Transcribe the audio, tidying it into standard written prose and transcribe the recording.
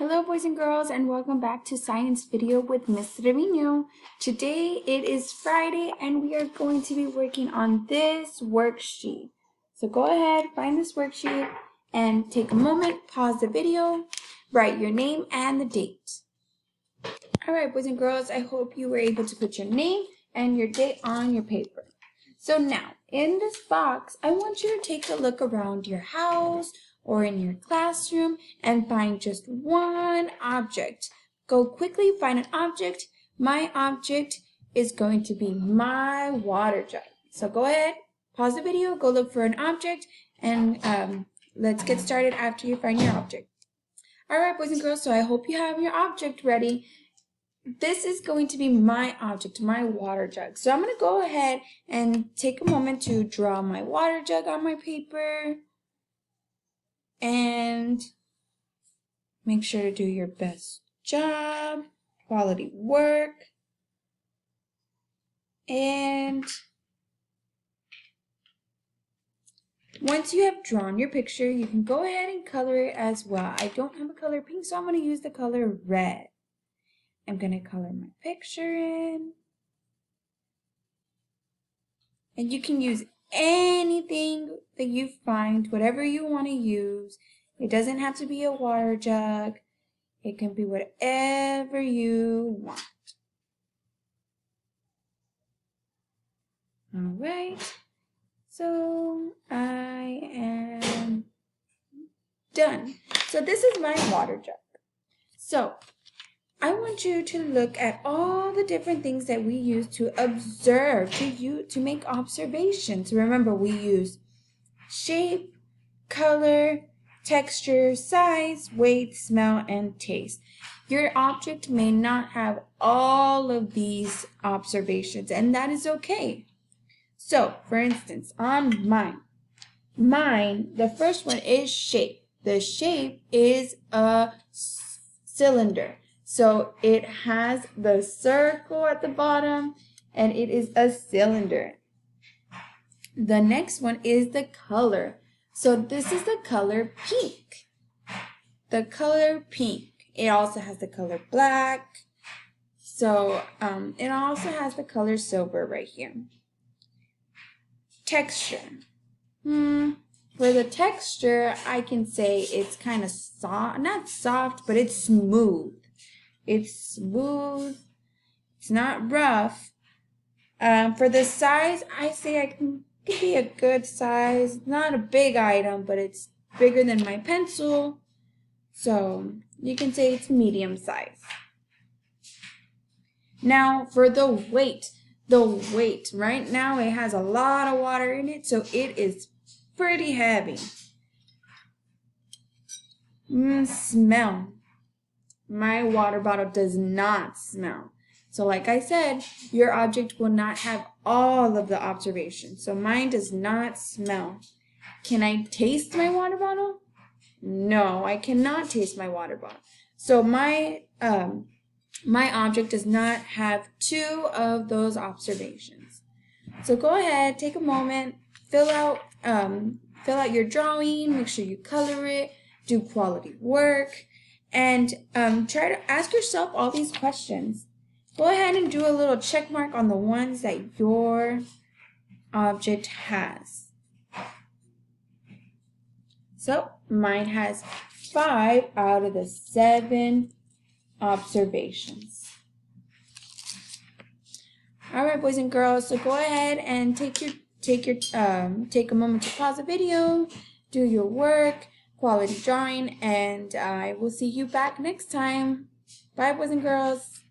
Hello boys and girls, and welcome back to Science Video with Miss Trevino. Today it is Friday and we are going to be working on this worksheet. So go ahead, find this worksheet and take a moment, pause the video, write your name and the date. Alright boys and girls, I hope you were able to put your name and your date on your paper. So now, in this box, I want you to take a look around your house or in your classroom and find just one object. Go quickly find an object. My object is going to be my water jug. So go ahead, pause the video, go look for an object, and let's get started after you find your object. Alright boys and girls, so I hope you have your object ready. This is going to be my object, my water jug. So I'm going to go ahead and take a moment to draw my water jug on my paper. And make sure to do your best job, quality work. And once you have drawn your picture, you can go ahead and color it as well. I don't have a color pink, so I'm going to use the color red. I'm going to color my picture in. And you can use anything that you find, whatever you want to use. It doesn't have to be a water jug. It can be whatever you want. All right. So I am done. So this is my water jug. So I want you to look at all the different things that we use to observe, to make observations. Remember, we use shape, color, texture, size, weight, smell, and taste. Your object may not have all of these observations, and that is okay. So, for instance, on mine, the first one is shape. The shape is a cylinder. So it has the circle at the bottom and it is a cylinder. The next one is the color. So this is the color pink. The color pink. It also has the color black. So it also has the color silver right here. Texture. For the texture, I can say it's kind of soft, not soft, but it's smooth. It's smooth. It's not rough. For the size, I say I can be a good size. Not a big item, but it's bigger than my pencil. So you can say it's medium size. Now for the weight. Right now it has a lot of water in it, so it is pretty heavy. Smell. My water bottle does not smell. So like I said, your object will not have all of the observations. So mine does not smell. Can I taste my water bottle? No, I cannot taste my water bottle. So my object does not have two of those observations. So go ahead, take a moment, fill out your drawing, make sure you color it, do quality work. And try to ask yourself all these questions. Go ahead and do a little check mark on the ones that your object has. So mine has 5 out of the 7 observations. All right, boys and girls. So go ahead and take a moment to pause the video, do your work. Quality drawing, and I will see you back next time. Bye, boys and girls.